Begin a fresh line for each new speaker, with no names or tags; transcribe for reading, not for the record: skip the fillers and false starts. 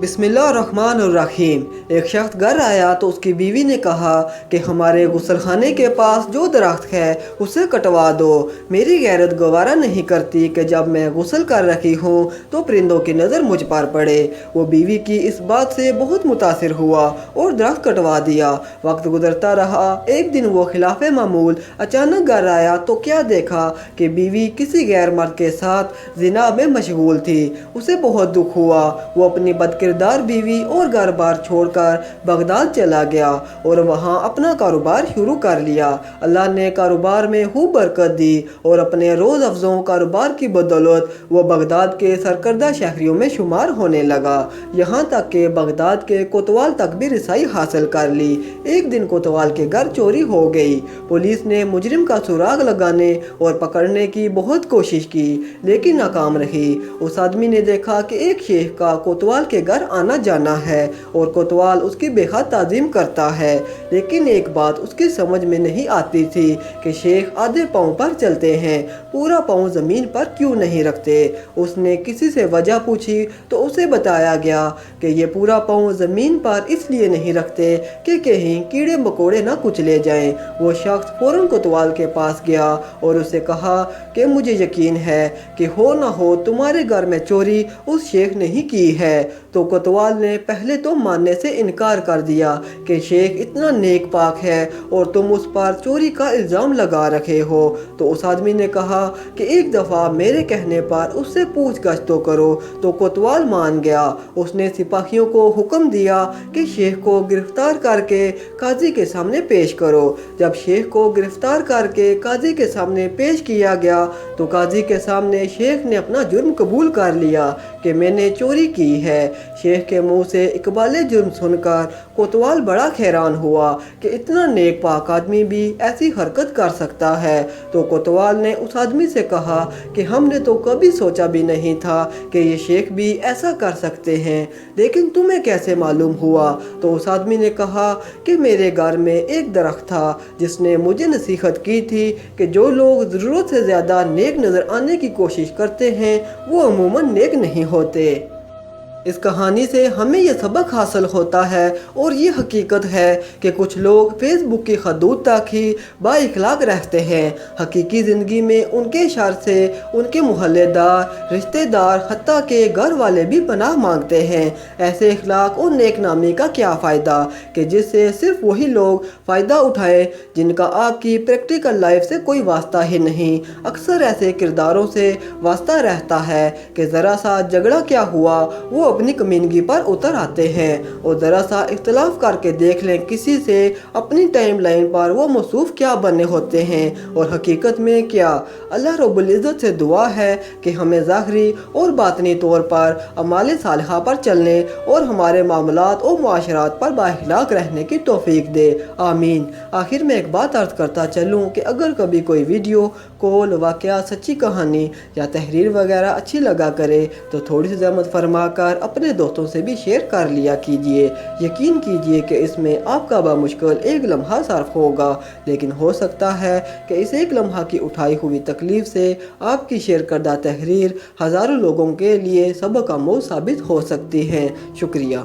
بسم اللہ الرحمن الرحیم۔ ایک شخص گھر آیا تو اس کی بیوی نے کہا کہ ہمارے غسل خانے کے پاس جو درخت ہے اسے کٹوا دو۔ میری غیرت گوارا نہیں کرتی کہ جب میں غسل کر رہی ہوں تو پرندوں کی نظر مجھ پر پڑے۔ وہ بیوی کی اس بات سے بہت متاثر ہوا اور درخت کٹوا دیا۔ وقت گزرتا رہا۔ ایک دن وہ خلاف معمول اچانک گھر آیا تو کیا دیکھا کہ بیوی کسی غیر مرد کے ساتھ زنا میں مشغول تھی۔ اسے بہت دکھ ہوا۔ وہ اپنی بدکردار بیوی اور گھر بار چھوڑ کر بغداد چلا گیا اور وہاں اپنا کاروبار شروع کر لیا۔ اللہ نے کاروبار میں خوب برکت دی اور اپنے روز افزوں کاروبار کی بدولت وہ بغداد کے سرکردہ شہریوں میں شمار ہونے لگا، یہاں تک کہ بغداد کے کوتوال تک بھی رسائی حاصل کر لی۔ ایک دن کوتوال کے گھر چوری ہو گئی۔ پولیس نے مجرم کا سراغ لگانے اور پکڑنے کی بہت کوشش کی لیکن ناکام رہی۔ اس آدمی نے دیکھا کہ ایک شیخ کا کوتوال کے گھر آنا جانا ہے اور کوتوال اس کی بے حد تعظیم کرتا ہے، لیکن ایک بات اس کی سمجھ میں نہیں آتی تھی کہ شیخ آدھے پاؤں پر چلتے ہیں، پورا پاؤں زمین پر کیوں نہیں رکھتے۔ اس نے کسی سے وجہ پوچھی تو اسے بتایا گیا کہ یہ پورا پاؤں زمین پر اس لیے نہیں رکھتے کہ کہیں کیڑے مکوڑے نہ کچلے جائیں۔ وہ شخص فوراً کوتوال کے پاس گیا اور اسے کہا کہ مجھے یقین ہے کہ ہو نہ ہو تمہارے گھر میں چوری اس شیخ نے ہی کی ہے۔ تو کوتوال نے پہلے تو ماننے سے انکار کر دیا کہ شیخ اتنا نیک پاک ہے اور تم اس پر چوری کا الزام لگا رکھے ہو۔ تو اس آدمی نے کہا کہ ایک دفعہ میرے کہنے پر اس سے پوچھ گچھ تو کرو۔ تو کوتوال مان گیا۔ اس نے سپاہیوں کو حکم دیا کہ شیخ کو گرفتار کر کے قاضی کے سامنے پیش کرو۔ جب شیخ کو گرفتار کر کے قاضی کے سامنے پیش کیا گیا تو قاضی کے سامنے شیخ نے اپنا جرم قبول کر لیا کہ میں نے چوری کی ہے۔ شیخ کے منہ سے اقبال جرم سن کر کوتوال بڑا حیران ہوا کہ اتنا نیک پاک آدمی بھی ایسی حرکت کر سکتا ہے۔ تو کوتوال نے اس آدمی سے کہا کہ ہم نے تو کبھی سوچا بھی نہیں تھا کہ یہ شیخ بھی ایسا کر سکتے ہیں، لیکن تمہیں کیسے معلوم ہوا؟ تو اس آدمی نے کہا کہ میرے گھر میں ایک درخت تھا جس نے مجھے نصیحت کی تھی کہ جو لوگ ضرورت سے زیادہ نیک نظر آنے کی کوشش کرتے ہیں وہ عموماً نیک نہیں ہوتے۔ اس کہانی سے ہمیں یہ سبق حاصل ہوتا ہے اور یہ حقیقت ہے کہ کچھ لوگ فیس بک کی حدود تک ہی با اخلاق رہتے ہیں۔ حقیقی زندگی میں ان کے شر سے ان کے محلے دار، رشتہ دار، حتیٰ کہ گھر والے بھی پناہ مانگتے ہیں۔ ایسے اخلاق اور نیک نامی کا کیا فائدہ کہ جس سے صرف وہی لوگ فائدہ اٹھائیں جن کا آپ کی پریکٹیکل لائف سے کوئی واسطہ ہی نہیں۔ اکثر ایسے کرداروں سے واسطہ رہتا ہے کہ ذرا سا جھگڑا کیا ہوا وہ اپنی کمینگی پر اتر آتے ہیں، اور ذرا سا اختلاف کر کے دیکھ لیں کسی سے، اپنی ٹائم لائن پر وہ موصوف کیا بنے ہوتے ہیں اور حقیقت میں کیا۔ اللہ رب العزت سے دعا ہے کہ ہمیں ظاہری اور باطنی طور پر اعمال صالحہ پر چلنے اور ہمارے معاملات اور معاشرات پر بااخلاق رہنے کی توفیق دے، آمین۔ آخر میں ایک بات عرض کرتا چلوں کہ اگر کبھی کوئی ویڈیو، کال، واقعہ، سچی کہانی یا تحریر وغیرہ اچھی لگا کرے تو تھوڑی سی زحمت فرما کر اپنے دوستوں سے بھی شیئر کر لیا کیجئے۔ یقین کیجئے کہ اس میں آپ کا بمشکل ایک لمحہ صرف ہوگا، لیکن ہو سکتا ہے کہ اس ایک لمحہ کی اٹھائی ہوئی تکلیف سے آپ کی شیئر کردہ تحریر ہزاروں لوگوں کے لیے سبق آموز ثابت ہو سکتی ہے۔ شکریہ۔